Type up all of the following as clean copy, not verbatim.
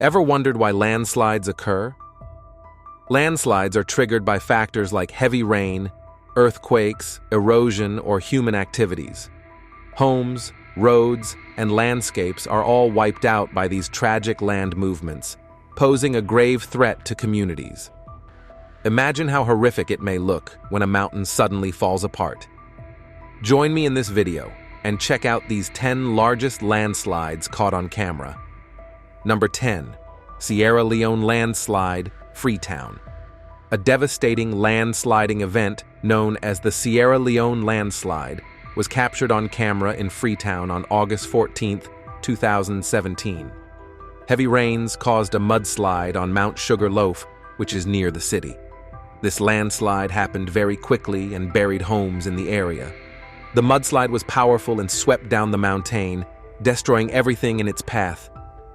Ever wondered why landslides occur? Landslides are triggered by factors like heavy rain, earthquakes, erosion, or human activities. Homes, roads, and landscapes are all wiped out by these tragic land movements, posing a grave threat to communities. Imagine how horrific it may look when a mountain suddenly falls apart. Join me in this video and check out these 10 largest landslides caught on camera. Number 10. Sierra Leone Landslide, Freetown. A devastating landsliding event known as the Sierra Leone Landslide was captured on camera in Freetown on August 14, 2017. Heavy rains caused a mudslide on Mount Sugar Loaf, which is near the city. This landslide happened very quickly and buried homes in the area. The mudslide was powerful and swept down the mountain, destroying everything in its path.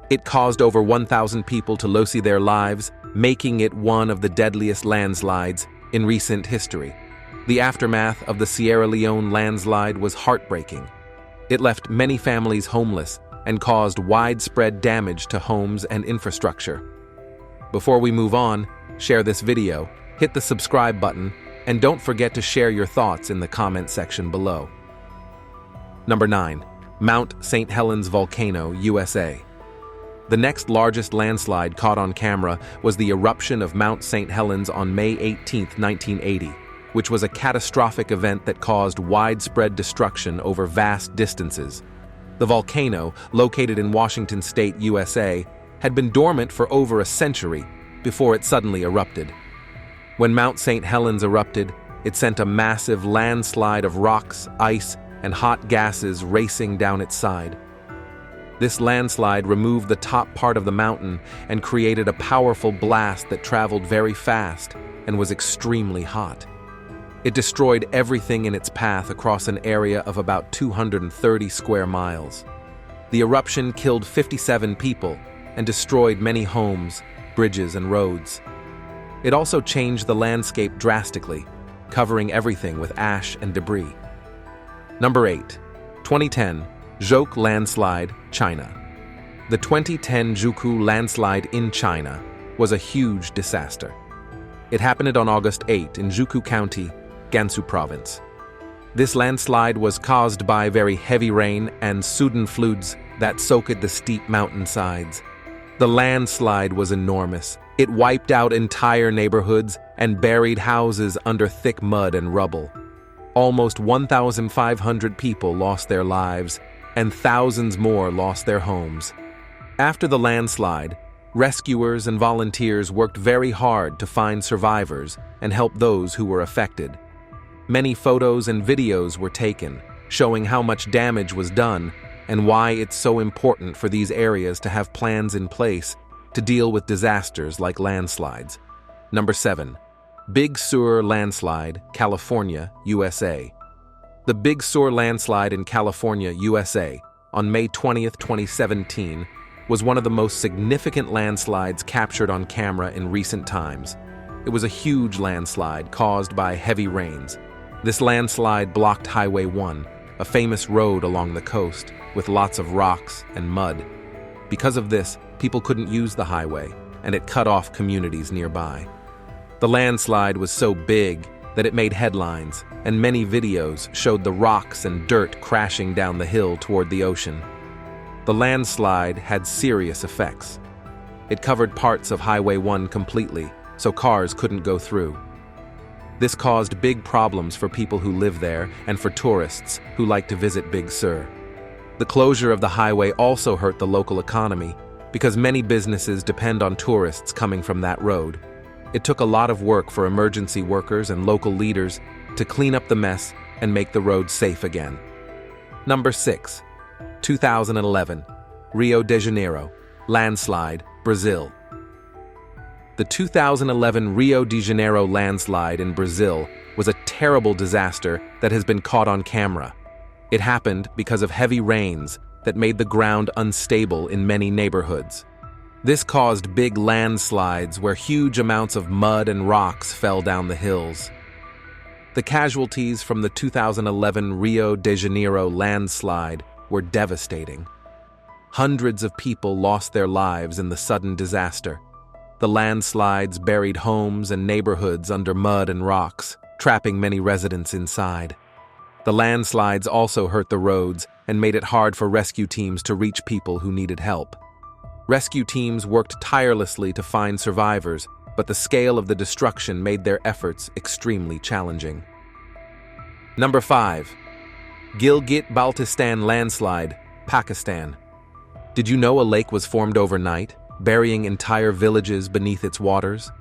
It caused over 1,000 people to lose their lives, making it one of the deadliest landslides in recent history. The aftermath of the Sierra Leone landslide was heartbreaking. It left many families homeless and caused widespread damage to homes and infrastructure. Before we move on, share this video, hit the subscribe button, and don't forget to share your thoughts in the comment section below. Number 9. Mount St. Helens Volcano, USA. The next largest landslide caught on camera was the eruption of Mount St. Helens on May 18, 1980, which was a catastrophic event that caused widespread destruction over vast distances. The volcano, located in Washington State, USA, had been dormant for over a century before it suddenly erupted. When Mount St. Helens erupted, it sent a massive landslide of rocks, ice, and hot gases racing down its side. This landslide removed the top part of the mountain and created a powerful blast that traveled very fast and was extremely hot. It destroyed everything in its path across an area of about 230 square miles. The eruption killed 57 people and destroyed many homes, bridges, and roads. It also changed the landscape drastically, covering everything with ash and debris. Number 8. 2010. Zhouk Landslide, China. The 2010 Zhouk landslide in China was a huge disaster. It happened on August 8 in Zhouk County, Gansu Province. This landslide was caused by very heavy rain and sudden floods that soaked the steep mountainsides. The landslide was enormous. It wiped out entire neighborhoods and buried houses under thick mud and rubble. Almost 1,500 people lost their lives, and thousands more lost their homes. After the landslide, rescuers and volunteers worked very hard to find survivors and help those who were affected. Many photos and videos were taken, showing how much damage was done and why it's so important for these areas to have plans in place to deal with disasters like landslides. Number 7. Big Sur Landslide, California, USA. The Big Sur Landslide in California, USA, on May 20, 2017, was one of the most significant landslides captured on camera in recent times. It was a huge landslide caused by heavy rains. This landslide blocked Highway 1, a famous road along the coast, with lots of rocks and mud. Because of this, people couldn't use the highway, and it cut off communities nearby. The landslide was so big that it made headlines, and many videos showed the rocks and dirt crashing down the hill toward the ocean. The landslide had serious effects. It covered parts of Highway 1 completely, so cars couldn't go through. This caused big problems for people who live there and for tourists who like to visit Big Sur. The closure of the highway also hurt the local economy because many businesses depend on tourists coming from that road. It took a lot of work for emergency workers and local leaders to clean up the mess and make the road safe again. Number 6. 2011. Rio de Janeiro Landslide, Brazil. The 2011 Rio de Janeiro landslide in Brazil was a terrible disaster that has been caught on camera. It happened because of heavy rains that made the ground unstable in many neighborhoods. This caused big landslides where huge amounts of mud and rocks fell down the hills. The casualties from the 2011 Rio de Janeiro landslide were devastating. hundreds of people lost their lives in the sudden disaster. The landslides buried homes and neighborhoods under mud and rocks, trapping many residents inside. The landslides also hurt the roads and made it hard for rescue teams to reach people who needed help. Rescue teams worked tirelessly to find survivors, but the scale of the destruction made their efforts extremely challenging. Number 5. GilgitBaltistan Landslide, Pakistan. Did you know a lake was formed overnight, burying entire villages beneath its waters?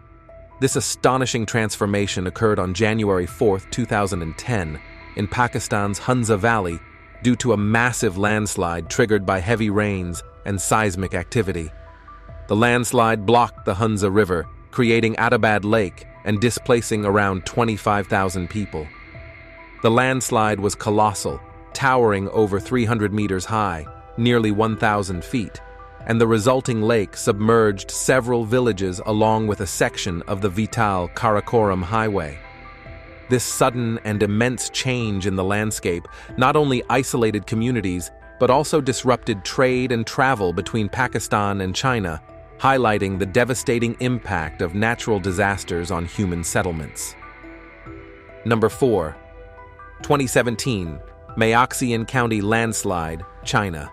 This astonishing transformation occurred on January 4, 2010, in Pakistan's Hunza Valley due to a massive landslide triggered by heavy rains and seismic activity. The landslide blocked the Hunza River, creating Atabad Lake and displacing around 25,000 people. The landslide was colossal, towering over 300 meters high, nearly 1,000 feet, and the resulting lake submerged several villages along with a section of the vital Karakoram highway. This sudden and immense change in the landscape not only isolated communities, but also disrupted trade and travel between Pakistan and China, highlighting the devastating impact of natural disasters on human settlements. Number 4. 2017, Meiaxian County Landslide, China.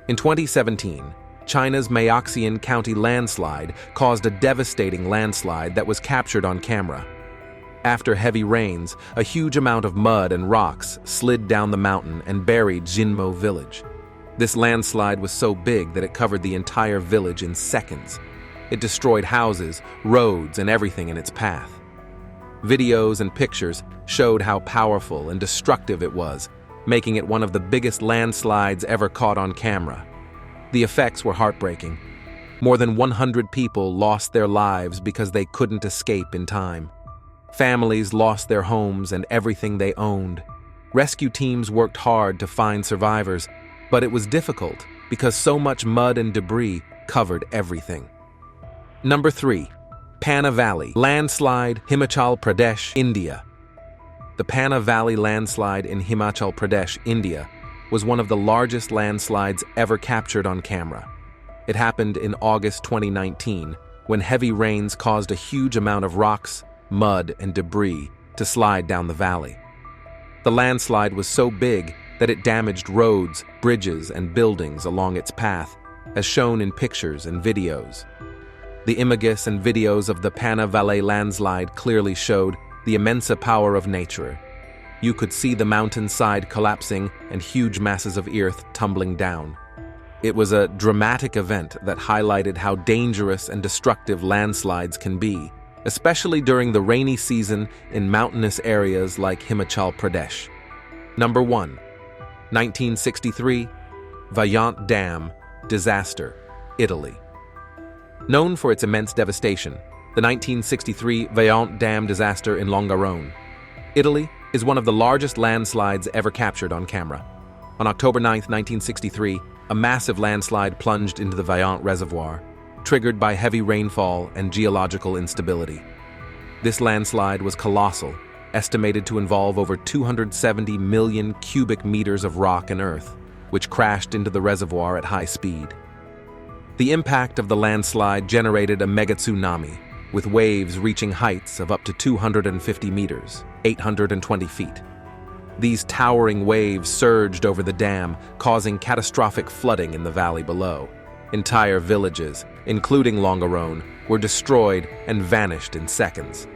In 2017, China's Meiaxian County landslide caused a devastating landslide that was captured on camera. After heavy rains, a huge amount of mud and rocks slid down the mountain and buried Jinmo village. This landslide was so big that it covered the entire village in seconds. It destroyed houses, roads, and everything in its path. Videos and pictures showed how powerful and destructive it was, making it one of the biggest landslides ever caught on camera. The effects were heartbreaking. More than 100 people lost their lives because they couldn't escape in time. Families lost their homes and everything they owned. Rescue teams worked hard to find survivors, but it was difficult because so much mud and debris covered everything. Number 3. Pana Valley Landslide, Himachal Pradesh, India. The Pana Valley landslide in Himachal Pradesh, India, was one of the largest landslides ever captured on camera. It happened in August 2019, when heavy rains caused a huge amount of rocks, mud, and debris to slide down the valley. The landslide was so big that it damaged roads, bridges, and buildings along its path, as shown in pictures and videos. The images and videos of the Pana Valley landslide clearly showed the immense power of nature. You could see the mountainside collapsing and huge masses of earth tumbling down. It was a dramatic event that highlighted how dangerous and destructive landslides can be, especially during the rainy season in mountainous areas like Himachal Pradesh. Number 1. 1963, Vant Dam Disaster, Italy. Known for its immense devastation, the 1963 Vant Dam Disaster in Longarone, Italy, is one of the largest landslides ever captured on camera. On October 9, 1963, a massive landslide plunged into the Vant Reservoir, triggered by heavy rainfall and geological instability. This landslide was colossal, estimated to involve over 270 million cubic meters of rock and earth, which crashed into the reservoir at high speed. The impact of the landslide generated a mega tsunami, with waves reaching heights of up to 250 meters, 820 feet. These towering waves surged over the dam, causing catastrophic flooding in the valley below. Entire villages, including Longarone, were destroyed and vanished in seconds.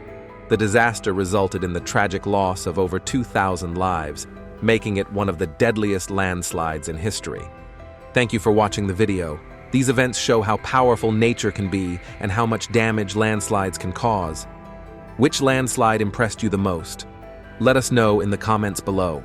The disaster resulted in the tragic loss of over 2,000 lives, making it one of the deadliest landslides in history. Thank you for watching the video. These events show how powerful nature can be and how much damage landslides can cause. Which landslide impressed you the most? Let us know in the comments below.